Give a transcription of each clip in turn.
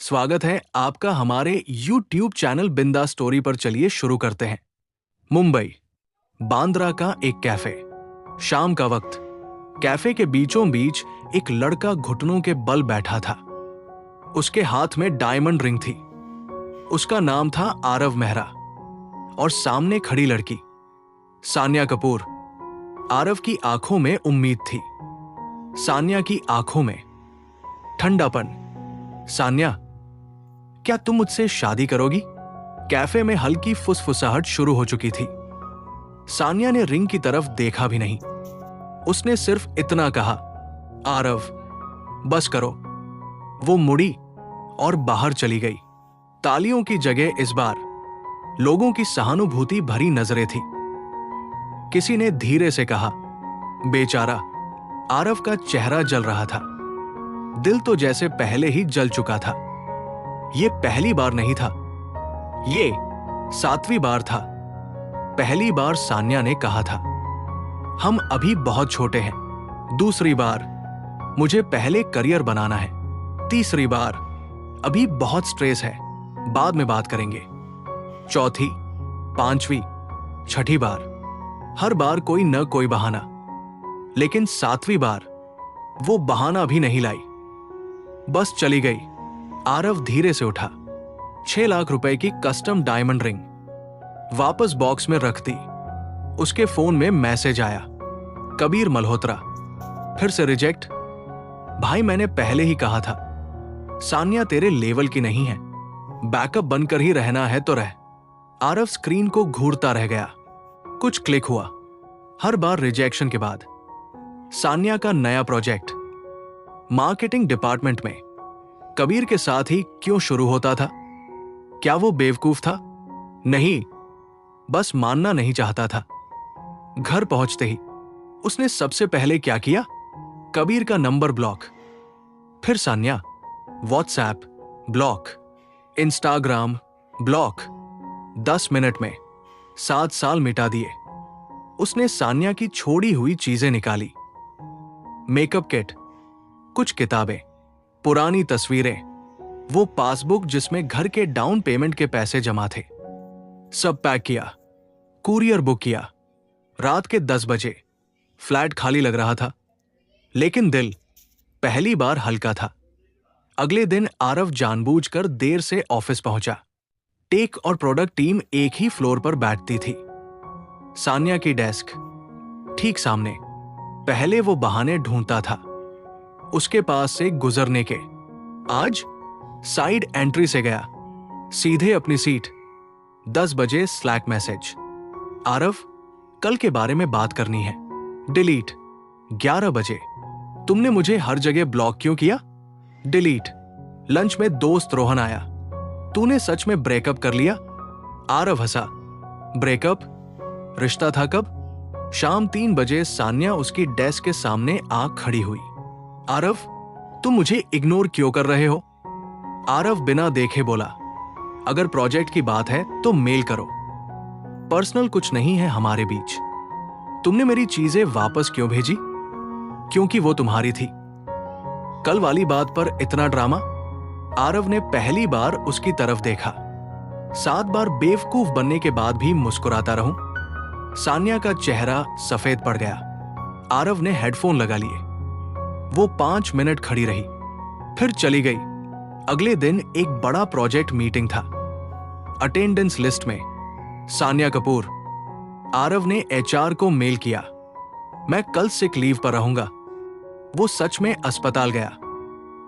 स्वागत है आपका हमारे YouTube चैनल बिंदास स्टोरी पर। चलिए शुरू करते हैं। मुंबई, बांद्रा का एक कैफे। शाम का वक्त। कैफे के बीचों बीच एक लड़का घुटनों के बल बैठा था। उसके हाथ में डायमंड रिंग थी। उसका नाम था आरव मेहरा और सामने खड़ी लड़की सान्या कपूर। आरव की आंखों में उम्मीद थी, सान्या की आंखों में ठंडापन। सान्या, क्या तुम मुझसे शादी करोगी? कैफे में हल्की फुसफुसाहट शुरू हो चुकी थी। सान्या ने रिंग की तरफ देखा भी नहीं। उसने सिर्फ इतना कहा, आरव, बस करो। वो मुड़ी और बाहर चली गई। तालियों की जगह इस बार लोगों की सहानुभूति भरी नजरें थी। किसी ने धीरे से कहा, बेचारा। आरव का चेहरा जल रहा था। दिल तो जैसे पहले ही जल चुका था। ये पहली बार नहीं था, ये 7वीं बार था। पहली बार सान्या ने कहा था, हम अभी बहुत छोटे हैं। दूसरी बार, मुझे पहले करियर बनाना है। तीसरी बार, अभी बहुत स्ट्रेस है, बाद में बात करेंगे। चौथी, 5वीं, 6ठी बार, हर बार कोई न कोई बहाना। लेकिन 7वीं बार वो बहाना भी नहीं लाई, बस चली गई। आरव धीरे से उठा। 6 लाख रुपए की कस्टम डायमंड रिंग वापस बॉक्स में रख दी। उसके फोन में मैसेज आया, कबीर मल्होत्रा। फिर से रिजेक्ट। भाई, मैंने पहले ही कहा था, सान्या तेरे लेवल की नहीं है। बैकअप बनकर ही रहना है तो रह। आरव स्क्रीन को घूरता रह गया। कुछ क्लिक हुआ। हर बार रिजेक्शन के बाद सान्या का नया प्रोजेक्ट मार्केटिंग डिपार्टमेंट में कबीर के साथ ही क्यों शुरू होता था? क्या वो बेवकूफ था? नहीं, बस मानना नहीं चाहता था। घर पहुंचते ही उसने सबसे पहले क्या किया? कबीर का नंबर ब्लॉक। फिर Sanya, WhatsApp block, Instagram block. 10 minute में 7 साल मिटा दिए। उसने सान्या की छोड़ी हुई चीजें निकाली, मेकअप किट, कुछ किताबें, पुरानी तस्वीरें, वो पासबुक जिसमें घर के डाउन पेमेंट के पैसे जमा थे। सब पैक किया, कुरियर बुक किया। रात के 10 बजे फ्लैट खाली लग रहा था, लेकिन दिल पहली बार हल्का था। अगले दिन आरव जानबूझकर देर से ऑफिस पहुंचा। टेक और प्रोडक्ट टीम एक ही फ्लोर पर बैठती थी। सान्या की डेस्क ठीक सामने। पहले वो बहाने ढूंढता था उसके पास से गुजरने के। आज साइड एंट्री से गया, सीधे अपनी सीट। 10 बजे स्लैक मैसेज, आरव, कल के बारे में बात करनी है। डिलीट। 11 बजे, तुमने मुझे हर जगह ब्लॉक क्यों किया? डिलीट। लंच में दोस्त रोहन आया, तूने सच में ब्रेकअप कर लिया? आरव हंसा। ब्रेकअप? रिश्ता था कब? शाम 3 बजे सान्या उसकी डेस्क के सामने आ खड़ी हुई। आरव, तुम मुझे इग्नोर क्यों कर रहे हो? आरव बिना देखे बोला, अगर प्रोजेक्ट की बात है तो मेल करो, पर्सनल कुछ नहीं है हमारे बीच। तुमने मेरी चीजें वापस क्यों भेजी? क्योंकि वो तुम्हारी थी। कल वाली बात पर इतना ड्रामा? आरव ने पहली बार उसकी तरफ देखा। 7 बार बेवकूफ बनने के बाद भी मुस्कुराता रहूं? सान्या का चेहरा सफेद पड़ गया। आरव ने हेडफोन लगा लिए। वो 5 मिनट खड़ी रही, फिर चली गई। अगले दिन एक बड़ा प्रोजेक्ट मीटिंग था। अटेंडेंस लिस्ट में सान्या कपूर। आरव ने एचआर को मेल किया, मैं कल सिक लीव पर रहूंगा। वो सच में अस्पताल गया,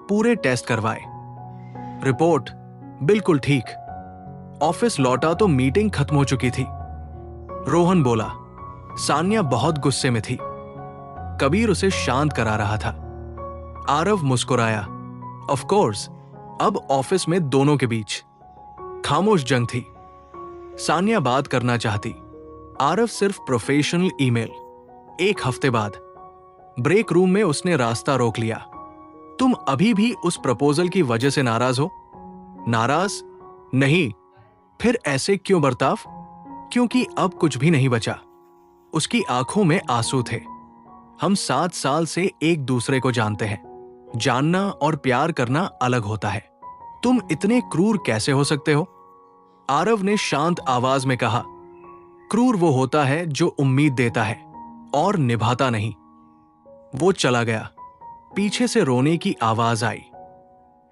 पूरे टेस्ट करवाए, रिपोर्ट बिल्कुल ठीक। ऑफिस लौटा तो मीटिंग खत्म हो चुकी थी। रोहन बोला, सान्या बहुत गुस्से में थी। कबीर उसे शांत करा रहा था। आरव मुस्कुराया। ऑफ कोर्स, अब ऑफिस में दोनों के बीच खामोश जंग थी। सान्या बात करना चाहती, आरव सिर्फ प्रोफेशनल ईमेल। 1 हफ्ते बाद ब्रेक रूम में उसने रास्ता रोक लिया। तुम अभी भी उस प्रपोजल की वजह से नाराज हो? नाराज नहीं, फिर ऐसे क्यों बर्ताव? क्योंकि अब कुछ भी नहीं बचा। उसकी आंखों में आंसू थे। हम 7 साल से एक दूसरे को जानते हैं। जानना और प्यार करना अलग होता है। तुम इतने क्रूर कैसे हो सकते हो? आरव ने शांत आवाज में कहा, क्रूर वो होता है जो उम्मीद देता है और निभाता नहीं। वो चला गया। पीछे से रोने की आवाज आई।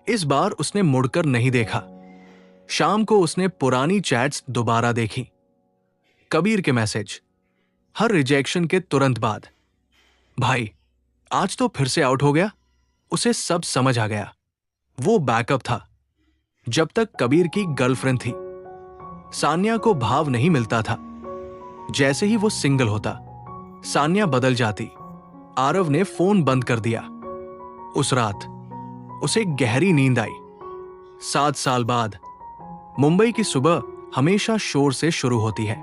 इस बार उसने मुड़कर नहीं देखा। शाम को उसने पुरानी चैट्स दोबारा देखी। कबीर के मैसेज, हर रिजेक्शन के तुरंत बाद, भाई आज तो फिर से आउट हो गया। उसे सब समझ आ गया। वो बैकअप था। जब तक कबीर की गर्लफ्रेंड थी, सान्या को भाव नहीं मिलता था। जैसे ही वो सिंगल होता, सान्या बदल जाती। आरव ने फोन बंद कर दिया। उस रात उसे गहरी नींद आई। 7 साल बाद मुंबई की सुबह हमेशा शोर से शुरू होती है,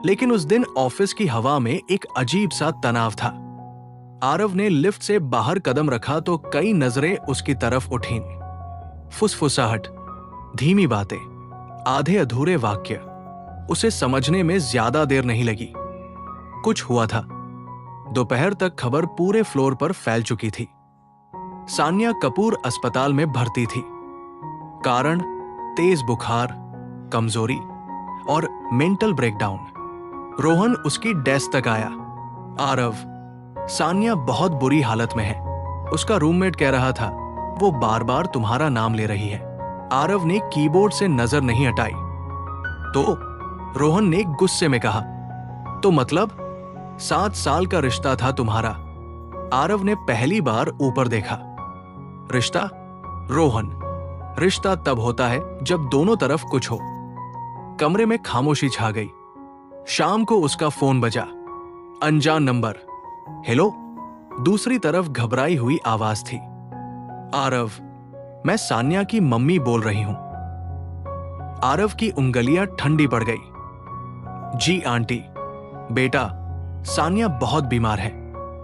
लेकिन उस दिन ऑफिस की हवा में एक अजीब सा तनाव था। आरव ने लिफ्ट से बाहर कदम रखा तो कई नजरें उसकी तरफ उठीं। फुसफुसाहट, धीमी बातें, आधे अधूरे वाक्य। उसे समझने में ज्यादा देर नहीं लगी। कुछ हुआ था। दोपहर तक खबर पूरे फ्लोर पर फैल चुकी थी। सान्या कपूर अस्पताल में भर्ती थी। कारण तेज बुखार, कमजोरी और मेंटल ब्रेकडाउन। रोहन उसकी डेस्क तक आया। आरव, सान्या बहुत बुरी हालत में है। उसका रूममेट कह रहा था, वो बार बार तुम्हारा नाम ले रही है। आरव ने कीबोर्ड से नजर नहीं हटाई। तो रोहन ने गुस्से में कहा, तो मतलब 7 साल का रिश्ता था तुम्हारा? आरव ने पहली बार ऊपर देखा। रिश्ता? रोहन, रिश्ता तब होता है जब दोनों तरफ कुछ हो। कमरे में खामोशी छा गई। शाम को उसका फोन बजा। अनजान नंबर। हेलो। दूसरी तरफ घबराई हुई आवाज थी। आरव, मैं सान्या की मम्मी बोल रही हूं। आरव की उंगलियां ठंडी पड़ गई। जी आंटी। बेटा, सान्या बहुत बीमार है।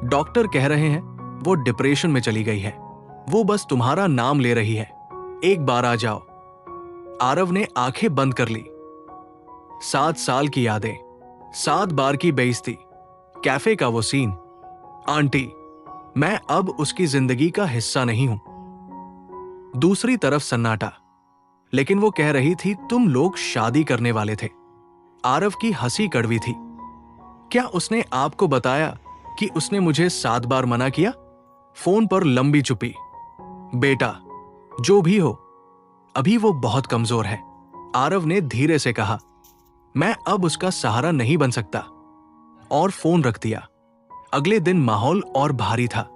डॉक्टर कह रहे हैं वो डिप्रेशन में चली गई है। वो बस तुम्हारा नाम ले रही है। एक बार आ जाओ। आरव ने आंखें बंद कर ली। 7 साल की यादें, 7 बार की बेइज्जती, कैफे का वो सीन। आंटी, मैं अब उसकी जिंदगी का हिस्सा नहीं हूं। दूसरी तरफ सन्नाटा। लेकिन वो कह रही थी तुम लोग शादी करने वाले थे। आरव की हंसी कड़वी थी। क्या उसने आपको बताया कि उसने मुझे 7 बार मना किया? फोन पर लंबी चुप्पी। बेटा, जो भी हो, अभी वो बहुत कमजोर है। आरव ने धीरे से कहा, मैं अब उसका सहारा नहीं बन सकता। और फोन रख दिया। अगले दिन माहौल और भारी था।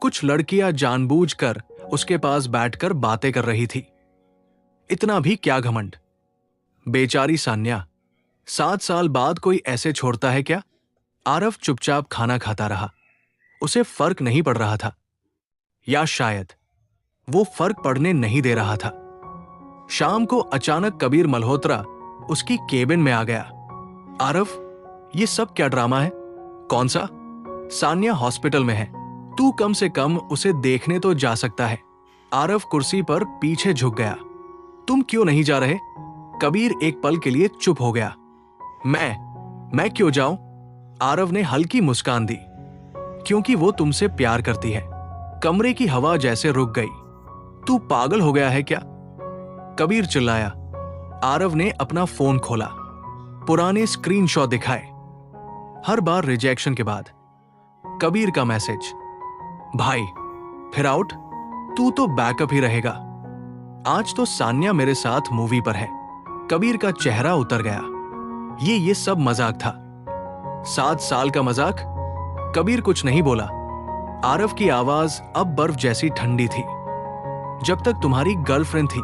कुछ लड़कियां जानबूझकर उसके पास बैठकर बातें कर रही थी। इतना भी क्या घमंड। बेचारी सान्या, 7 साल बाद कोई ऐसे छोड़ता है क्या? आरव चुपचाप खाना खाता रहा। उसे फर्क नहीं पड़ रहा था, या शायद वो फर्क पड़ने नहीं दे रहा था। शाम को अचानक कबीर मल्होत्रा उसकी केबिन में आ गया। आरव, ये सब क्या ड्रामा है? कौन सा? सान्या हॉस्पिटल में है। तू कम से कम उसे देखने तो जा सकता है। आरव कुर्सी पर पीछे झुक गया। तुम क्यों नहीं जा रहे? कबीर एक पल के लिए चुप हो गया। मैं क्यों जाऊं? आरव ने हल्की मुस्कान दी। क्योंकि वो तुमसे प्यार करती है। कमरे की हवा जैसे रुक गई। तू पागल हो गया है क्या? कबीर चिल्लाया। आरव ने अपना फोन खोला। पुराने स्क्रीनशॉट दिखाए। हर बार रिजेक्शन के बाद। कबीर का मैसेज, भाई फिर आउट? तू तो बैकअप ही रहेगा। आज तो सान्या मेरे साथ मूवी पर है। कबीर का चेहरा उतर गया। ये सब मजाक था। 7 साल का मजाक? कबीर कुछ नहीं बोला। आरव की आवाज अब बर्फ जैसी ठंडी थी। जब तक तुम्हारी गर्लफ्रेंड थी,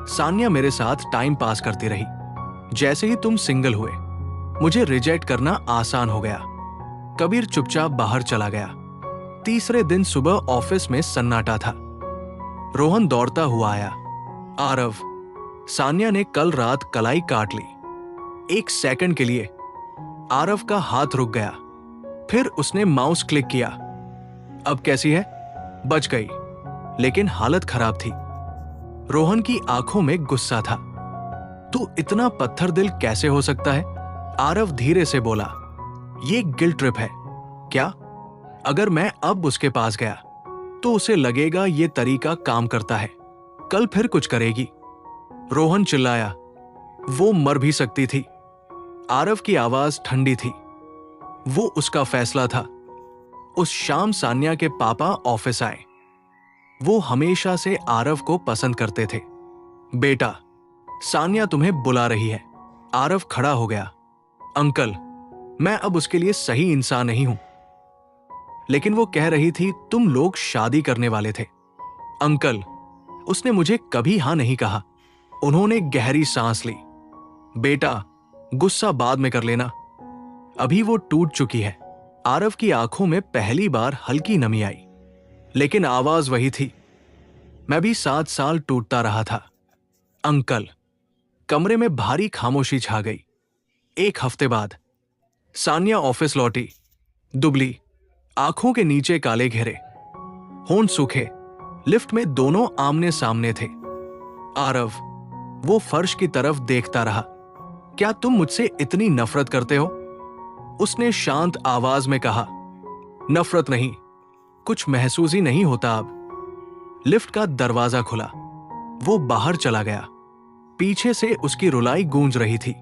सान्या मेरे साथ टाइम पास करती रही। जैसे ही तुम सिंगल हुए, मुझे रिजेक्ट करना आसान हो गया। कबीर चुपचाप बाहर चला गया। तीसरे दिन सुबह ऑफिस में सन्नाटा था। रोहन दौड़ता हुआ आया। आरव, सान्या ने कल रात कलाई काट ली। 1 सेकंड के लिए आरव का हाथ रुक गया। फिर उसने माउस क्लिक किया। अब कैसी है? बच गई, लेकिन हालत खराब थी। रोहन की आंखों में गुस्सा था। तू इतना पत्थर दिल कैसे हो सकता है? आरव धीरे से बोला। ये गिल्ट ट्रिप है क्या? अगर मैं अब उसके पास गया तो उसे लगेगा ये तरीका काम करता है। कल फिर कुछ करेगी। रोहन चिल्लाया। वो मर भी सकती थी। आरव की आवाज ठंडी थी। वो उसका फैसला था। उस शाम सान्या के पापा ऑफिस आए। वो हमेशा से आरव को पसंद करते थे। बेटा, सान्या तुम्हें बुला रही है। आरव खड़ा हो गया। अंकल, मैं अब उसके लिए सही इंसान नहीं हूं। लेकिन वो कह रही थी तुम लोग शादी करने वाले थे। अंकल, उसने मुझे कभी हां नहीं कहा। उन्होंने गहरी सांस ली। बेटा, गुस्सा बाद में कर लेना, अभी वो टूट चुकी है। आरव की आंखों में पहली बार हल्की नमी आई, लेकिन आवाज वही थी। मैं भी 7 साल टूटता रहा था। अंकल। कमरे में भारी खामोशी छा गई। 1 हफ्ते बाद सान्या ऑफिस लौटी। दुबली, आंखों के नीचे काले घेरे, होंठ सूखे। लिफ्ट में दोनों आमने सामने थे। आरव, वो फर्श की तरफ देखता रहा। क्या तुम मुझसे इतनी नफरत करते हो? उसने शांत आवाज में कहा। नफरत नहीं, कुछ महसूस ही नहीं होता अब। लिफ्ट का दरवाजा खुला। वो बाहर चला गया। पीछे से उसकी रुलाई गूंज रही थी।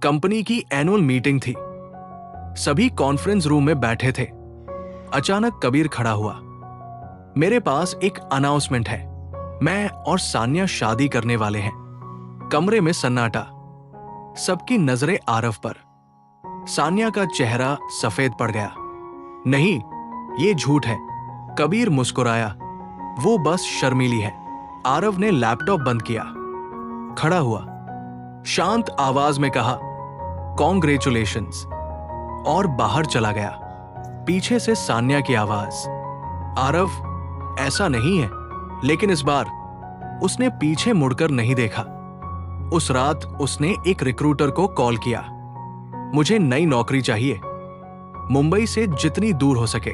कंपनी की एनुअल मीटिंग थी। सभी कॉन्फ्रेंस रूम में बैठे थे। अचानक कबीर खड़ा हुआ। मेरे पास एक अनाउंसमेंट है। मैं और सान्या शादी करने वाले हैं। कमरे में सन्नाटा। सबकी नजरें आरव पर। सान्या का चेहरा सफेद पड़ गया। नहीं, ये झूठ है। कबीर मुस्कुराया। वो बस शर्मीली है। आरव ने लैपटॉप बंद किया, खड़ा हुआ, शांत आवाज में कहा, कॉन्ग्रेचुलेशंस, और बाहर चला गया। पीछे से सान्या की आवाज, आरव, ऐसा नहीं है। लेकिन इस बार उसने पीछे मुड़कर नहीं देखा। उस रात उसने एक रिक्रूटर को कॉल किया। मुझे नई नौकरी चाहिए, मुंबई से जितनी दूर हो सके।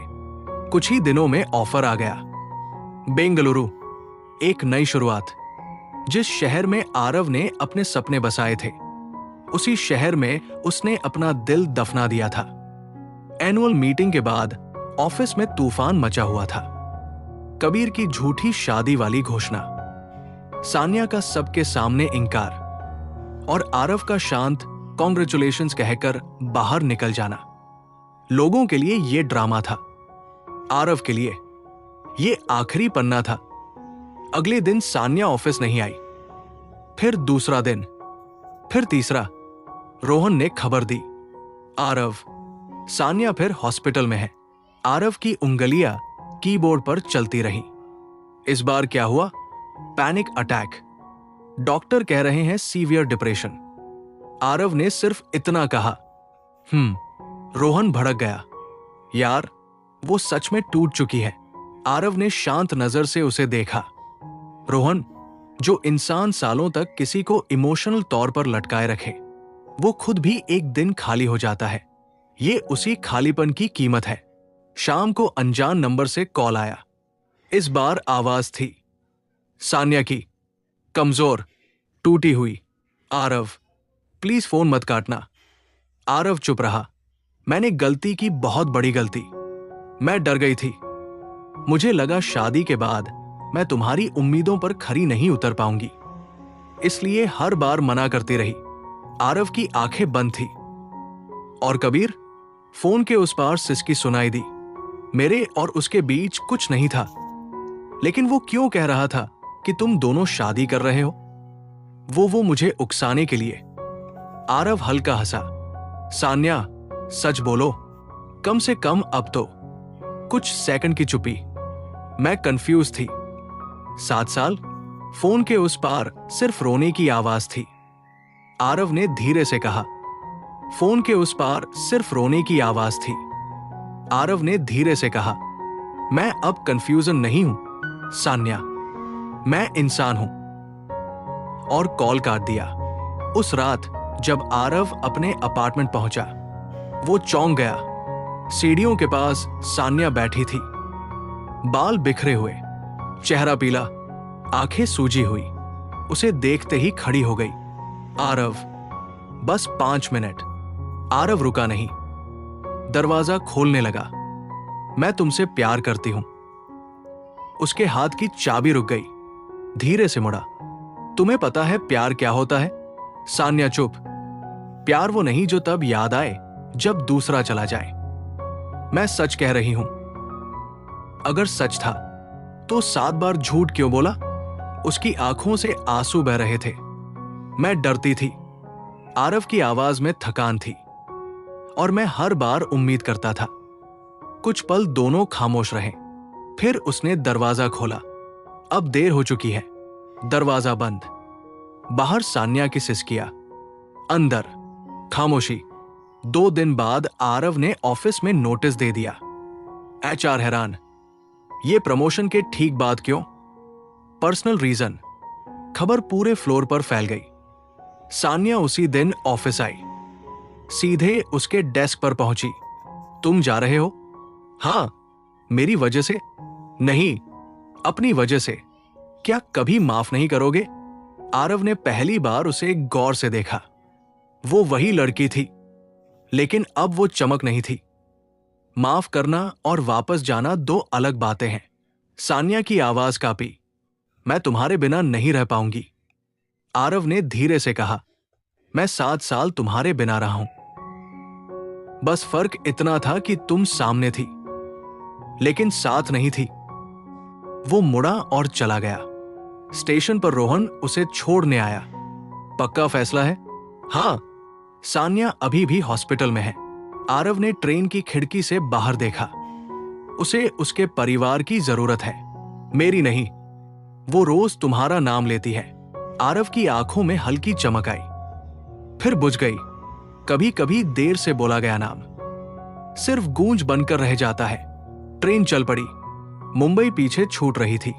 कुछ ही दिनों में ऑफर आ गया। बेंगलुरु, एक नई शुरुआत। जिस शहर में आरव ने अपने सपने बसाए थे, उसी शहर में उसने अपना दिल दफना दिया था। एनुअल मीटिंग के बाद ऑफिस में तूफान मचा हुआ था। कबीर की झूठी शादी वाली घोषणा, सान्या का सबके सामने इंकार, और आरव का शांत कॉन्ग्रेचुलेशंस कहकर बाहर निकल जाना। लोगों के लिए यह ड्रामा था, आरव के लिए यह आखिरी पन्ना था। अगले दिन सान्या ऑफिस नहीं आई। फिर दूसरा दिन, फिर तीसरा। रोहन ने खबर दी, आरव, सान्या फिर हॉस्पिटल में है। आरव की उंगलियां कीबोर्ड पर चलती रहीं। इस बार क्या हुआ? Panic attack. डॉक्टर कह रहे हैं सीवियर डिप्रेशन। आरव ने सिर्फ इतना कहा। रोहन भड़क गया। यार, वो सच में टूट चुकी है। आरव ने शांत नजर से उसे देखा। रोहन, जो इंसान सालों तक किसी को इमोशनल तौर पर लटकाए रखे, वो खुद भी एक दिन खाली हो जाता है। ये उसी खालीपन की कीमत है। शाम को अनजान नंबर से कॉल आया। इस बार आवाज थी सान्या की, कमजोर, टूटी हुई। आरव, प्लीज फोन मत काटना। आरव चुप रहा। मैंने गलती की, बहुत बड़ी गलती। मैं डर गई थी। मुझे लगा शादी के बाद मैं तुम्हारी उम्मीदों पर खरी नहीं उतर पाऊंगी, इसलिए हर बार मना करती रही। आरव की आंखें बंद थी। और कबीर? फोन के उस पार सिसकी सुनाई दी। मेरे और उसके बीच कुछ नहीं था। लेकिन वो क्यों कह रहा था कि तुम दोनों शादी कर रहे हो? वो मुझे उकसाने के लिए। आरव हल्का हंसा। सान्या, सच बोलो, कम से कम अब तो। कुछ सेकंड की चुप्पी। मैं कंफ्यूज थी। 7 साल? फोन के उस पार सिर्फ रोने की आवाज थी। आरव ने धीरे से कहा। फोन के उस पार सिर्फ रोने की आवाज थी। आरव ने धीरे से कहा, मैं अब कंफ्यूजन नहीं हूं सान्या, मैं इंसान हूं। और कॉल काट दिया। उस रात जब आरव अपने अपार्टमेंट पहुंचा, वो चौंक गया। सीढ़ियों के पास सान्या बैठी थी, बाल बिखरे हुए, चेहरा पीला, आंखें सूजी हुई। उसे देखते ही खड़ी हो गई। आरव, बस 5 मिनट। आरव रुका नहीं, दरवाजा खोलने लगा। मैं तुमसे प्यार करती हूं। उसके हाथ की चाबी रुक गई। धीरे से मुड़ा। तुम्हें पता है प्यार क्या होता है? सान्या चुप। प्यार वो नहीं जो तब याद आए जब दूसरा चला जाए। मैं सच कह रही हूं। अगर सच था तो 7 बार झूठ क्यों बोला? उसकी आंखों से आंसू बह रहे थे। मैं डरती थी। आरव की आवाज में थकान थी और मैं हर बार उम्मीद करता था। कुछ पल दोनों खामोश रहे। फिर उसने दरवाजा खोला। अब देर हो चुकी है। दरवाजा बंद। बाहर सान्या की सिसकियां। अंदर खामोशी। 2 दिन बाद आरव ने ऑफिस में नोटिस दे दिया। एचआर हैरान। ये प्रमोशन के ठीक बाद क्यों? Personal reason. खबर पूरे फ्लोर पर फैल गई। सान्या उसी दिन ऑफिस आई। सीधे उसके डेस्क पर पहुंची। तुम जा रहे हो? हां। मेरी वजह से? नहीं, अपनी वजह से। क्या कभी माफ नहीं करोगे? आरव ने पहली बार उसे गौर से देखा। वो वही लड़की थी, लेकिन अब वो चमक नहीं थी। माफ करना और वापस जाना 2 अलग बातें हैं। सान्या की आवाज कांपी। मैं तुम्हारे बिना नहीं रह पाऊंगी। आरव ने धीरे से कहा, मैं 7 साल तुम्हारे बिना रहा हूं। बस फर्क इतना था कि तुम सामने थी, लेकिन साथ नहीं थी। वो मुड़ा और चला गया। स्टेशन पर रोहन उसे छोड़ने आया। पक्का फैसला है? हां। सान्या अभी भी हॉस्पिटल में है। आरव ने ट्रेन की खिड़की से बाहर देखा। उसे उसके परिवार की जरूरत है, मेरी नहीं। वो रोज तुम्हारा नाम लेती है। आरव की आंखों में हल्की चमक आई, फिर बुझ गई। कभी कभी देर से बोला गया नाम सिर्फ गूंज बनकर रह जाता है। ट्रेन चल पड़ी। मुंबई पीछे छूट रही थी।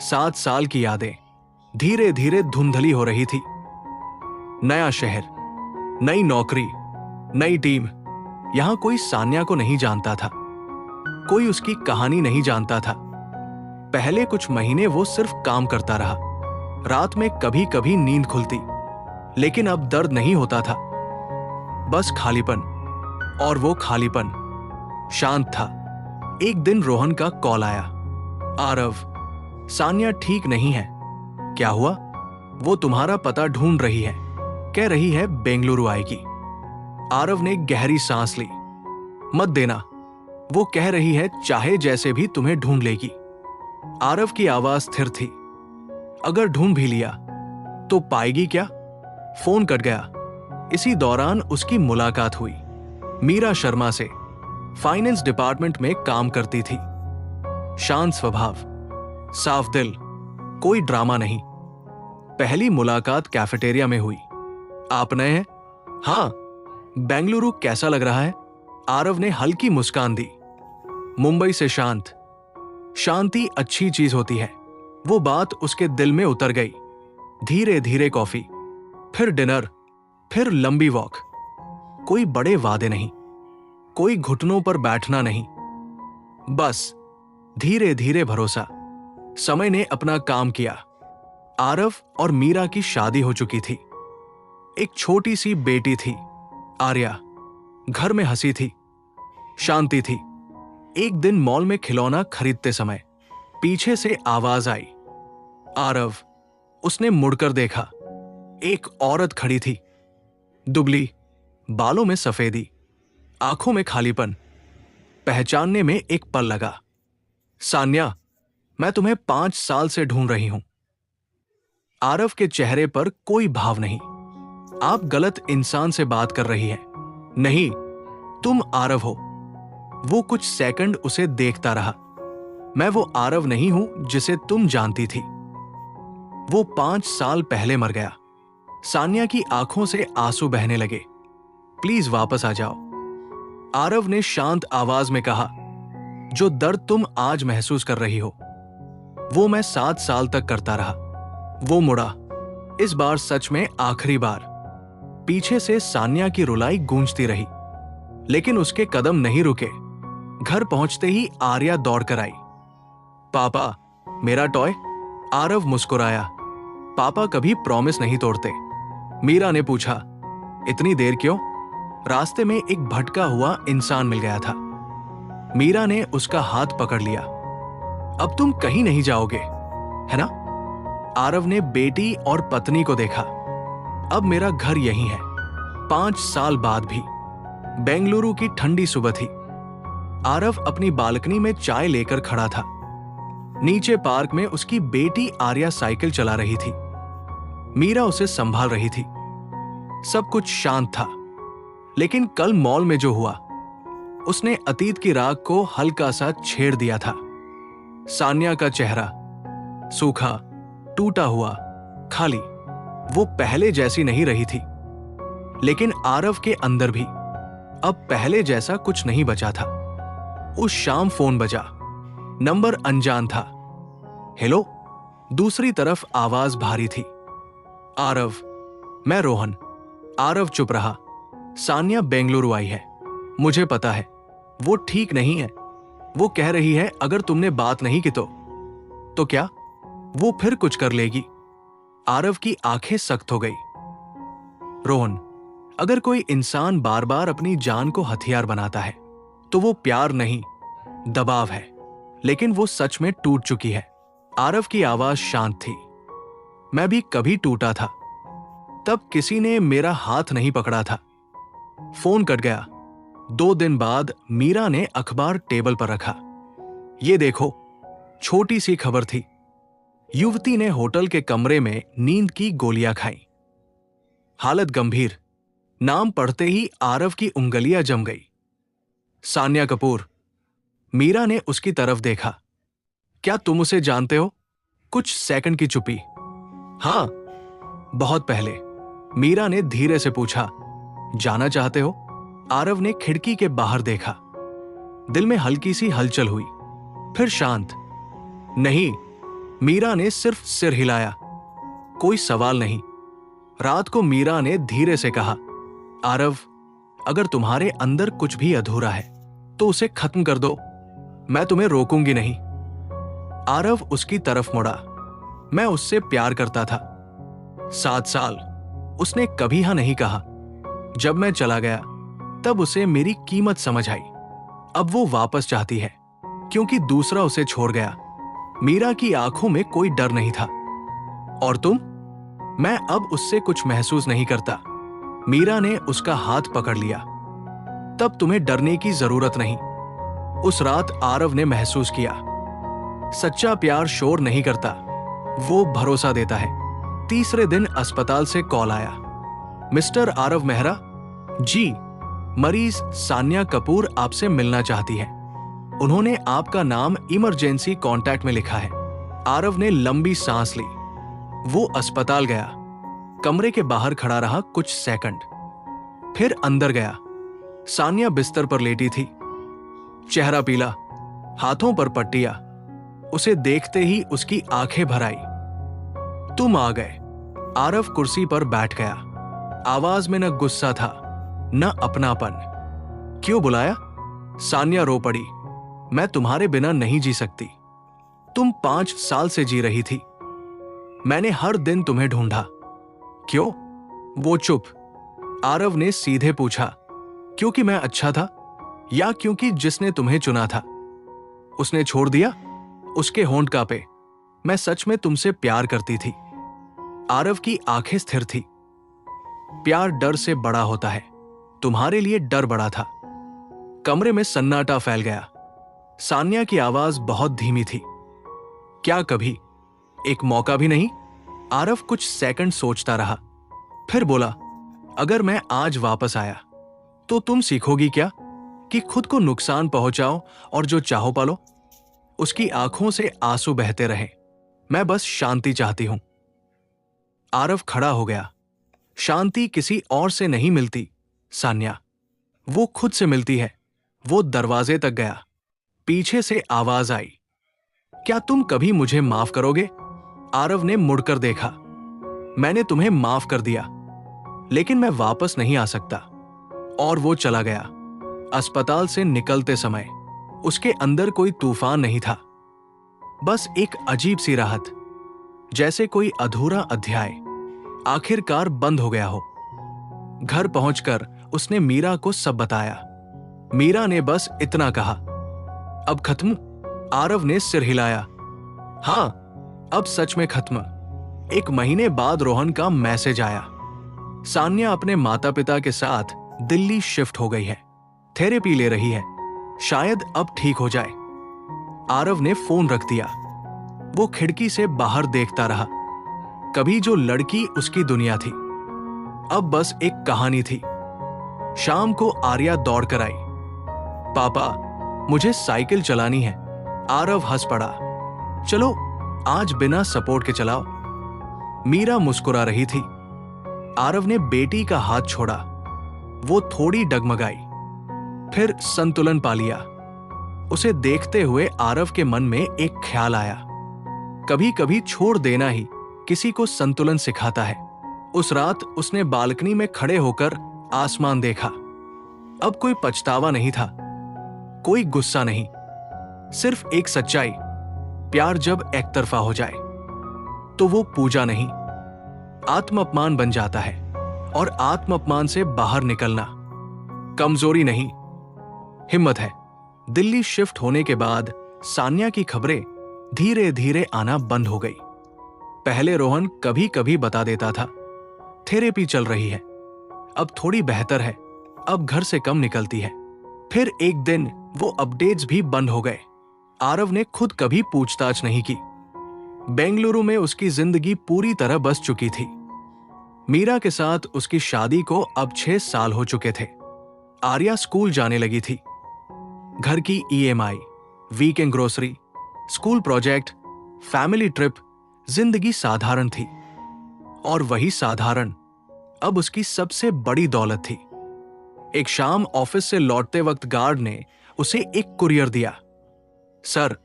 7 साल की यादें धीरे धीरे धुंधली हो रही थी। नया शहर, नई नौकरी, नई टीम। यहां कोई सान्या को नहीं जानता था। कोई उसकी कहानी नहीं जानता था। पहले कुछ महीने वो सिर्फ काम करता रहा। रात में कभी कभी नींद खुलती, लेकिन अब दर्द नहीं होता था, बस खालीपन। और वो खालीपन शांत था। एक दिन रोहन का कॉल आया। आरव, सान्या ठीक नहीं है। क्या हुआ? वो तुम्हारा पता ढूंढ रही है। कह रही है बेंगलुरु आएगी। आरव ने गहरी सांस ली। मत देना। वो कह रही है चाहे जैसे भी तुम्हें ढूंढ लेगी। आरव की आवाज स्थिर थी। अगर ढूंढ भी लिया तो पाएगी क्या? फोन कट गया। इसी दौरान उसकी मुलाकात हुई मीरा शर्मा से। फाइनेंस डिपार्टमेंट में काम करती थी। शांत स्वभाव, साफ दिल, कोई ड्रामा नहीं। पहली मुलाकात कैफेटेरिया में हुई। आप नए हैं? हां। बेंगलुरु कैसा लग रहा है? आरव ने हल्की मुस्कान दी। मुंबई से शांत। शांति अच्छी चीज होती है। वो बात उसके दिल में उतर गई। धीरे धीरे कॉफी, फिर डिनर, फिर लंबी वॉक। कोई बड़े वादे नहीं, कोई घुटनों पर बैठना नहीं, बस धीरे धीरे भरोसा। समय ने अपना काम किया। आरव और मीरा की शादी हो चुकी थी। एक छोटी सी बेटी थी, आर्या। घर में हंसी थी, शांति थी। एक दिन मॉल में खिलौना खरीदते समय पीछे से आवाज आई, आरव। उसने मुड़कर देखा। एक औरत खड़ी थी, दुबली, बालों में सफेदी, आंखों में खालीपन। पहचानने में एक पल लगा। सान्या, मैं तुम्हें 5 साल से ढूंढ रही हूं। आरव के चेहरे पर कोई भाव नहीं। आप गलत इंसान से बात कर रही हैं। नहीं, तुम आरव हो। वो कुछ सेकंड उसे देखता रहा। मैं वो आरव नहीं हूं जिसे तुम जानती थी। वो 5 साल पहले मर गया। सान्या की आंखों से आंसू बहने लगे। प्लीज वापस आ जाओ। आरव ने शांत आवाज में कहा, जो दर्द तुम आज महसूस कर रही हो वो मैं 7 साल तक करता रहा। वो मुड़ा, इस बार सच में आखिरी बार। पीछे से सान्या की रुलाई गूंजती रही, लेकिन उसके कदम नहीं रुके। घर पहुंचते ही आर्या दौड़कर आई। पापा, मेरा टॉय। आरव मुस्कुराया। पापा कभी प्रॉमिस नहीं तोड़ते। मीरा ने पूछा, इतनी देर क्यों? रास्ते में एक भटका हुआ इंसान मिल गया था। मीरा ने उसका हाथ पकड़ लिया। अब तुम कहीं नहीं जाओगे, है ना? आरव ने बेटी और पत्नी को देखा। अब मेरा घर यही है। 5 साल बाद भी। बेंगलुरु की ठंडी सुबह थी। आरव अपनी बालकनी में चाय लेकर खड़ा था। नीचे पार्क में उसकी बेटी आर्या साइकिल चला रही थी। मीरा उसे संभाल रही थी। सब कुछ शांत था। लेकिन कल मॉल में जो हुआ, उसने अतीत की राग को हल्का सा छेड़ दिया था। सान्या का चेहरा सूखा, टूटा हुआ, खाली। वो पहले जैसी नहीं रही थी। लेकिन आरव के अंदर भी अब पहले जैसा कुछ नहीं बचा था। उस शाम फोन बजा। नंबर अनजान था। हेलो। दूसरी तरफ आवाज भारी थी। आरव। मैं रोहन। आरव चुप रहा। सान्या बेंगलुरु आई है। मुझे पता है वो ठीक नहीं है। वो कह रही है अगर तुमने बात नहीं की तो क्या वो फिर कुछ कर लेगी। आरव की आंखें सख्त हो गई। रोहन, अगर कोई इंसान बार बार अपनी जान को हथियार बनाता है तो वो प्यार नहीं, दबाव है। लेकिन वो सच में टूट चुकी है। आरव की आवाज शांत थी। मैं भी कभी टूटा था। तब किसी ने मेरा हाथ नहीं पकड़ा था। फोन कट गया। 2 दिन बाद मीरा ने अखबार टेबल पर रखा। ये देखो, छोटी सी खबर थी। युवती ने होटल के कमरे में नींद की गोलियां खाई। हालत गंभीर। नाम पढ़ते ही आरव की उंगलियां जम गई। सान्या कपूर। मीरा ने उसकी तरफ देखा। क्या तुम उसे जानते हो? कुछ सेकंड की चुप्पी। हाँ, बहुत पहले। मीरा ने धीरे से पूछा। जाना चाहते हो? आरव ने खिड़की के बाहर देखा। दिल में हल्की सी हलचल हुई, फिर शांत। नहीं। मीरा ने सिर्फ सिर हिलाया। कोई सवाल नहीं। रात को मीरा ने धीरे से कहा, आरव, अगर तुम्हारे अंदर कुछ भी अधूरा है तो उसे खत्म कर दो। मैं तुम्हें रोकूंगी नहीं। आरव उसकी तरफ मुड़ा। मैं उससे प्यार करता था। 7 साल। उसने कभी हाँ नहीं कहा। जब मैं चला गया तब उसे मेरी कीमत समझ आई। अब वो वापस चाहती है क्योंकि दूसरा उसे छोड़ गया। मीरा की आंखों में कोई डर नहीं था। और तुम? मैं अब उससे कुछ महसूस नहीं करता। मीरा ने उसका हाथ पकड़ लिया। तब तुम्हें डरने की जरूरत नहीं। उस रात आरव ने महसूस किया, सच्चा प्यार शोर नहीं करता, वो भरोसा देता है। तीसरे दिन अस्पताल से कॉल आया। मिस्टर आरव मेहरा। जी। मरीज सान्या कपूर आपसे मिलना चाहती है। उन्होंने आपका नाम इमरजेंसी कांटेक्ट में लिखा है। आरव ने लंबी सांस ली। वो अस्पताल गया। कमरे के बाहर खड़ा रहा कुछ सेकंड, फिर अंदर गया। सान्या बिस्तर पर लेटी थी, चेहरा पीला, हाथों पर पट्टियां। उसे देखते ही उसकी आंखें भर आई। तुम आ गए। आरव कुर्सी पर बैठ गया। आवाज में न गुस्सा था, न अपनापन। क्यों बुलाया? सान्या रो पड़ी। मैं तुम्हारे बिना नहीं जी सकती। तुम 5 साल से जी रही थी। मैंने हर दिन तुम्हें ढूंढा। क्यों? वो चुप। आरव ने सीधे पूछा, क्योंकि मैं अच्छा था या क्योंकि जिसने तुम्हें चुना था उसने छोड़ दिया? उसके होंठ कांपे। मैं सच में तुमसे प्यार करती थी। आरव की आंखें स्थिर थी। प्यार डर से बड़ा होता है। तुम्हारे लिए डर बड़ा था। कमरे में सन्नाटा फैल गया। सान्या की आवाज बहुत धीमी थी। क्या कभी एक मौका भी नहीं? आरव कुछ सेकंड सोचता रहा, फिर बोला, अगर मैं आज वापस आया तो तुम सीखोगी क्या कि खुद को नुकसान पहुंचाओ और जो चाहो पालो? उसकी आंखों से आंसू बहते रहे। मैं बस शांति चाहती हूं। आरव खड़ा हो गया। शांति किसी और से नहीं मिलती सान्या, वो खुद से मिलती है। वो दरवाजे तक गया। पीछे से आवाज आई, क्या तुम कभी मुझे माफ करोगे? आरव ने मुड़कर देखा। मैंने तुम्हें माफ कर दिया, लेकिन मैं वापस नहीं आ सकता। और वो चला गया। अस्पताल से निकलते समय उसके अंदर कोई तूफान नहीं था, बस एक अजीब सी राहत, जैसे कोई अधूरा अध्याय आखिरकार बंद हो गया हो। घर पहुंचकर उसने मीरा को सब बताया। मीरा ने बस इतना कहा, अब खत्म? आरव ने सिर हिलाया। हां, अब सच में खत्म। 1 महीने बाद रोहन का मैसेज आया। सान्या अपने माता पिता के साथ दिल्ली शिफ्ट हो गई है, थेरेपी ले रही है, शायद अब ठीक हो जाए। आरव ने फोन रख दिया। वो खिड़की से बाहर देखता रहा। कभी जो लड़की उसकी दुनिया थी, अब बस एक कहानी थी। शाम को आर्या दौड़ कर आई। पापा, मुझे साइकिल चलानी है। आरव हंस पड़ा। चलो आज बिना सपोर्ट के चलाओ। मीरा मुस्कुरा रही थी। आरव ने बेटी का हाथ छोड़ा। वो थोड़ी डगमगाई, फिर संतुलन पा लिया। उसे देखते हुए आरव के मन में एक ख्याल आया, कभी कभी छोड़ देना ही किसी को संतुलन सिखाता है। उस रात उसने बालकनी में खड़े होकर आसमान देखा। अब कोई पछतावा नहीं था, कोई गुस्सा नहीं, सिर्फ एक सच्चाई। प्यार जब एक तरफा हो जाए तो वो पूजा नहीं, आत्म अपमान बन जाता है। और आत्म अपमान से बाहर निकलना कमजोरी नहीं, हिम्मत है। दिल्ली शिफ्ट होने के बाद सान्या की खबरें धीरे धीरे आना बंद हो गई। पहले रोहन कभी कभी बता देता था, थेरेपी चल रही है, अब थोड़ी बेहतर है, अब घर से कम निकलती है। फिर एक दिन वो अपडेट्स भी बंद हो गए। आरव ने खुद कभी पूछताछ नहीं की। बेंगलुरु में उसकी जिंदगी पूरी तरह बस चुकी थी। मीरा के साथ उसकी शादी को अब 6 साल हो चुके थे। आर्या स्कूल जाने लगी थी। घर की EMI, weekend grocery, school project, family trip, जिंदगी साधारण थी। और वही साधारण अब उसकी सबसे बड़ी दौलत थी। एक शाम ऑफिस से लौटते वक्त गार्ड ने उसे एक कुरियर दिया। सर,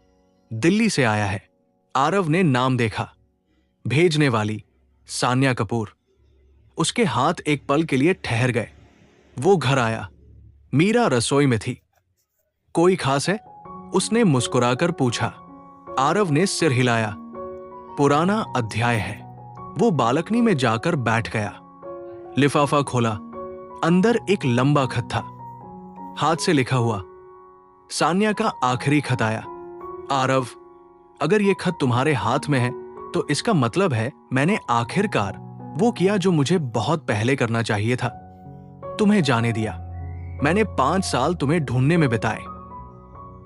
दिल्ली से आया है। आरव ने नाम देखा। भेजने वाली सान्या कपूर। उसके हाथ एक पल के लिए ठहर गए। वो घर आया। मीरा रसोई में थी। कोई खास है? उसने मुस्कुराकर पूछा। आरव ने सिर हिलाया। पुराना अध्याय है। वो बालकनी में जाकर बैठ गया। लिफाफा खोला। अंदर एक लंबा खत था, हाथ से लिखा हुआ। सान्या का आखिरी खत आया। आरव, अगर ये खत तुम्हारे हाथ में है तो इसका मतलब है मैंने आखिरकार वो किया जो मुझे बहुत पहले करना चाहिए था। तुम्हें जाने दिया। मैंने 5 साल तुम्हें ढूंढने में बिताए,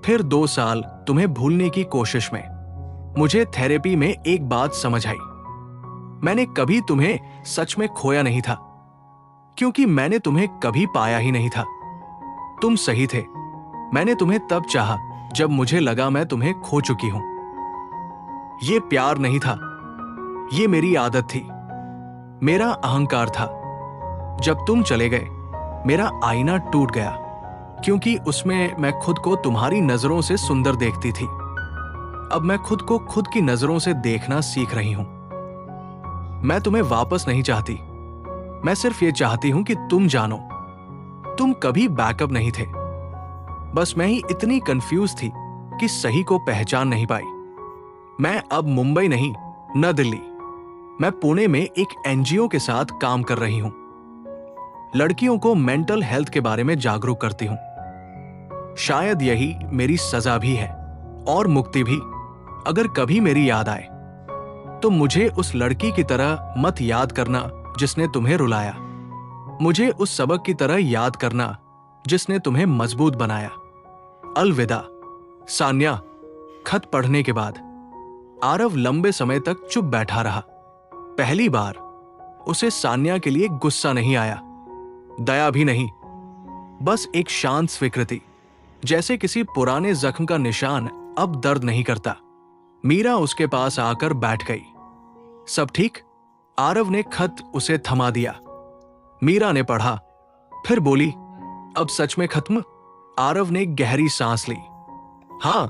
फिर 2 साल तुम्हें भूलने की कोशिश में। मुझे थेरेपी में एक बात समझ आई, मैंने कभी तुम्हें सच में खोया नहीं था, क्योंकि मैंने तुम्हें कभी पाया ही नहीं था। तुम सही थे। मैंने तुम्हें तब चाहा जब मुझे लगा मैं तुम्हें खो चुकी हूं। ये प्यार नहीं था, ये मेरी आदत थी, मेरा अहंकार था। जब तुम चले गए मेरा आईना टूट गया, क्योंकि उसमें मैं खुद को तुम्हारी नजरों से सुंदर देखती थी। अब मैं खुद को खुद की नजरों से देखना सीख रही हूं। मैं तुम्हें वापस नहीं चाहती। मैं सिर्फ ये चाहती हूं कि तुम जानो, तुम कभी बैकअप नहीं थे। बस मैं ही इतनी कंफ्यूज थी कि सही को पहचान नहीं पाई। मैं अब मुंबई नहीं, न दिल्ली, मैं पुणे में एक NGO के साथ काम कर रही हूं। लड़कियों को मेंटल हेल्थ के बारे में जागरूक करती हूं। शायद यही मेरी सजा भी है और मुक्ति भी। अगर कभी मेरी याद आए तो मुझे उस लड़की की तरह मत याद करना जिसने तुम्हें रुलाया। मुझे उस सबक की तरह याद करना जिसने तुम्हें मजबूत बनाया। अलविदा। सान्या। खत पढ़ने के बाद आरव लंबे समय तक चुप बैठा रहा। पहली बार उसे सान्या के लिए गुस्सा नहीं आया, दया भी नहीं, बस एक शांत स्वीकृति, जैसे किसी पुराने जख्म का निशान अब दर्द नहीं करता। मीरा उसके पास आकर बैठ गई। सब ठीक? आरव ने खत उसे थमा दिया। मीरा ने पढ़ा, फिर बोली, अब सच में खत्म? आरव ने गहरी सांस ली। हां,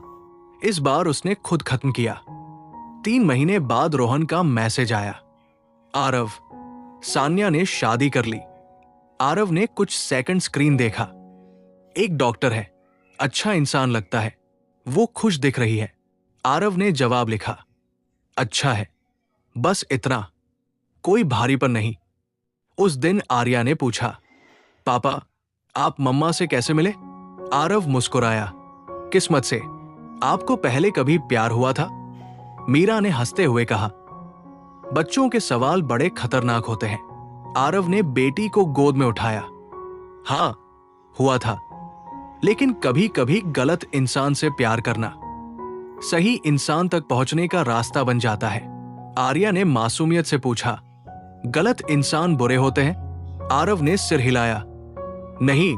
इस बार उसने खुद खत्म किया। 3 महीने बाद रोहन का मैसेज आया। आरव, सान्या ने शादी कर ली। आरव ने कुछ सेकंड स्क्रीन देखा। एक डॉक्टर है, अच्छा इंसान लगता है, वो खुश दिख रही है। आरव ने जवाब लिखा, अच्छा है, बस इतना, कोई भारीपन नहीं। उस दिन आर्या ने पूछा, पापा, आप मम्मा से कैसे मिले? आरव मुस्कुराया, किस्मत से। आपको पहले कभी प्यार हुआ था? मीरा ने हंसते हुए कहा, बच्चों के सवाल बड़े खतरनाक होते हैं। आरव ने बेटी को गोद में उठाया। हाँ, हुआ था, लेकिन कभी कभी गलत इंसान से प्यार करना सही इंसान तक पहुंचने का रास्ता बन जाता है। आर्या ने मासूमियत से पूछा, गलत इंसान बुरे होते हैं? आरव ने सिर हिलाया, नहीं,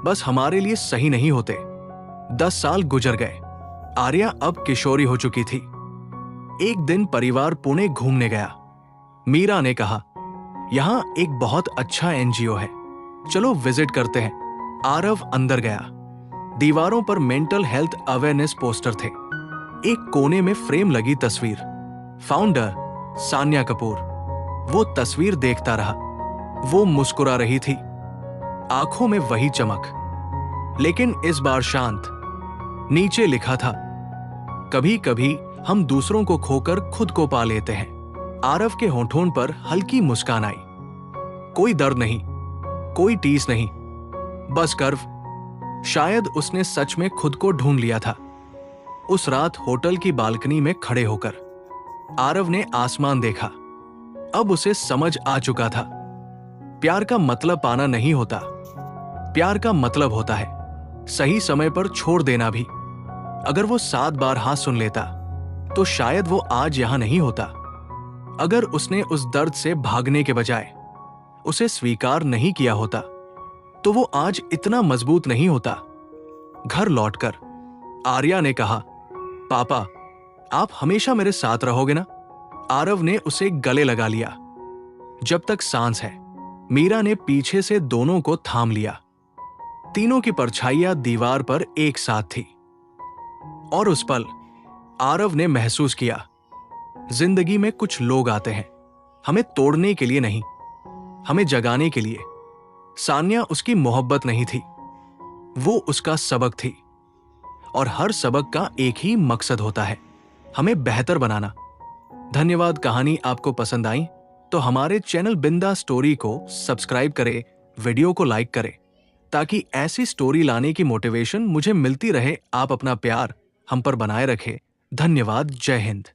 बस हमारे लिए सही नहीं होते। 10 साल गुजर गए। आर्या अब किशोरी हो चुकी थी। एक दिन परिवार पुणे घूमने गया। मीरा ने कहा, यहां एक बहुत अच्छा एनजीओ है, चलो विजिट करते हैं। आरव अंदर गया। दीवारों पर मेंटल हेल्थ अवेयरनेस पोस्टर थे। एक कोने में फ्रेम लगी तस्वीर, फाउंडर सान्या कपूर। वो तस्वीर देखता रहा। वो मुस्कुरा रही थी, आंखों में वही चमक, लेकिन इस बार शांत। नीचे लिखा था, कभी कभी हम दूसरों को खोकर खुद को पा लेते हैं। आरव के होठों पर हल्की मुस्कान आई। कोई दर्द नहीं, कोई टीस नहीं, बस गर्व। शायद उसने सच में खुद को ढूंढ लिया था। उस रात होटल की बालकनी में खड़े होकर आरव ने आसमान देखा। अब उसे समझ आ चुका था, प्यार का मतलब पाना नहीं होता। प्यार का मतलब होता है सही समय पर छोड़ देना भी। अगर वो 7 बार हाँ सुन लेता तो शायद वो आज यहां नहीं होता। अगर उसने उस दर्द से भागने के बजाय उसे स्वीकार नहीं किया होता तो वो आज इतना मजबूत नहीं होता। घर लौटकर आर्या ने कहा, पापा, आप हमेशा मेरे साथ रहोगे ना? आरव ने उसे गले लगा लिया। जब तक सांस है। मीरा ने पीछे से दोनों को थाम लिया। तीनों की परछाइयां दीवार पर एक साथ थी। और उस पल आरव ने महसूस किया, जिंदगी में कुछ लोग आते हैं हमें तोड़ने के लिए नहीं, हमें जगाने के लिए। सान्या उसकी मोहब्बत नहीं थी, वो उसका सबक थी। और हर सबक का एक ही मकसद होता है, हमें बेहतर बनाना। धन्यवाद। कहानी आपको पसंद आई तो हमारे चैनल बिंदा स्टोरी को सब्सक्राइब करें, वीडियो को लाइक करें, ताकि ऐसी स्टोरी लाने की मोटिवेशन मुझे मिलती रहे। आप अपना प्यार हम पर बनाए रखें। धन्यवाद। जय हिंद।